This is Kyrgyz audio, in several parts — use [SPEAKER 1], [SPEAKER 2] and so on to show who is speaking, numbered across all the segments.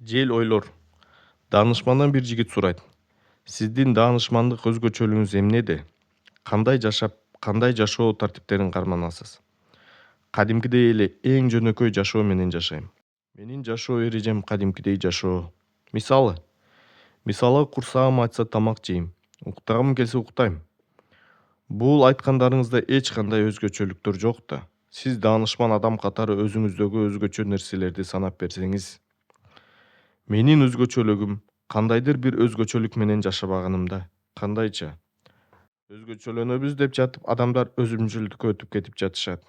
[SPEAKER 1] Жел ойлор. Даанышмандан бир жигит сурайт. Сиздин даанышмандык өзгөчөлүгүңүз эмнеде? Кандай жашап, кандай жашоо тартиптерин карманасыз? Кадимкидей эле эң жөнөкөй жашоо менен жашайм. Менин жашоо эрежем кадимкидей жашоо. Мисалы курсагым ачса тамак жейм. Уктагым келсе уктайм. Бул айткандарыңызда эч кандай өзгөчөлүктөр жок да. Сиз даанышман адам катары өзүңүздөгү өзгөчө нерселерди санап берсеңиз, менин өзгөчөлүгүм кандайдыр бир өзгөчөлүк менен жашабаганымда. Кандайча? Өзгөчөлөнөбүз деп жатып адамдар өзүмчүлдүккө өтүп кетип жатышат.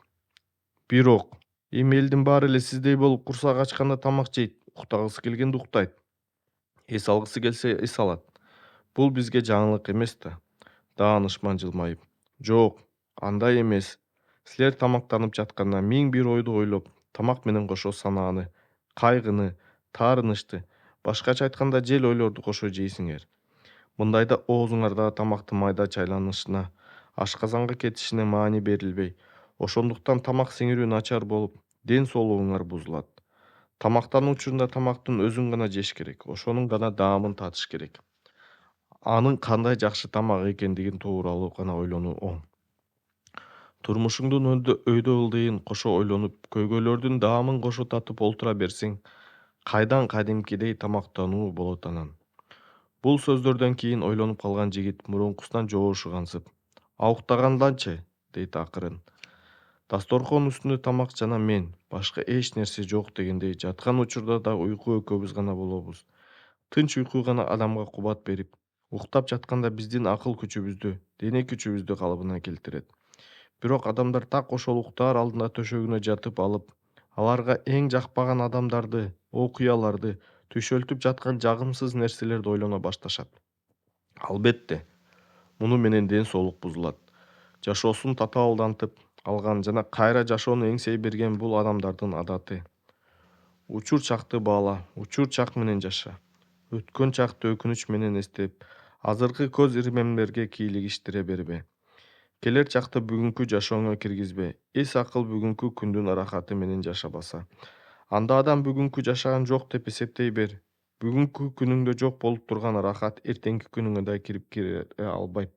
[SPEAKER 1] Бирок эми элдин баары эле сиздей болуп курсак ачканда тамак жейт, уктагысы келгенде уктайт, эс алгысы келсе эс алат. Бул бизге жаңылык эмес да. Даанышман жылмайып: жок, андай эмес. Силер тамактанып жатканда миң бир ойду ойлоп, тамак менен кошо санааны, кайгыны, таарынычты, башкача айтканда жел ойлорду кошо жейсиңер. Мындайда оозуңардагы тамактын майда чайланышына, ашказанга кетишине маани берилбей, ошондуктан тамак сиңирүү начар болуп, ден соолугуңар бузулат. Тамактануу учурунда тамактын өзүн гана жеш керек, ошонун гана даамын татыш керек. Анын кандай жакшы тамак экендигин тууралуу гана ойлонуу оң. Турмушуңдун өйдө ылдыйын кошо ойлонуп, көйгөйлөрдүн даамын кошо татып олтура берсең, кайдан кадимкидей тамактануу болот анан. Бул сөздөрдөн кийин ойлонуп калган жигит мурункусунан жоошуп ансып: А уктаганданчы? Дейт акырын. Дасторкон үстүндө тамак жана мен, башка эч нерсе жок дегендей жаткан учурда да уйку экөөбүз гана болобуз. Тынч уйку гана адамга кубат берип, уктап жатканда биздин акыл күчүбүздү, дене күчүбүздү калыбына келтирет. Бирок адамдар так ошол уктаар алдында төшөгүнө жатып алып, аларга эң жакпаган адамдарды, окуяларды, түшөлтүп жаткан жагымсыз нерселерди ойлоно башташат. Албетте, муну менен ден соолук бузулат. Жашоосун татаалдантып алган жана кайра жашоону эңсей берген бул адамдардын адаты. Учур чакты баала, учур чак менен жаша. Өткөн чакты өкүнүч менен эстеп, азыркы көз ирмемдерге кийлигиштире бербе. Келер чакты бүгүнкү жашооңо киргизбе. Эс акыл бүгүнкү күндүн ырахаты менен жашабаса. Анда адам бүгүнкү жашаган жок деп эсептей бер. Бүгүнкү күнүңдө жок болуп турган ырахат эртеңки күнүңө да кирип кире албайт.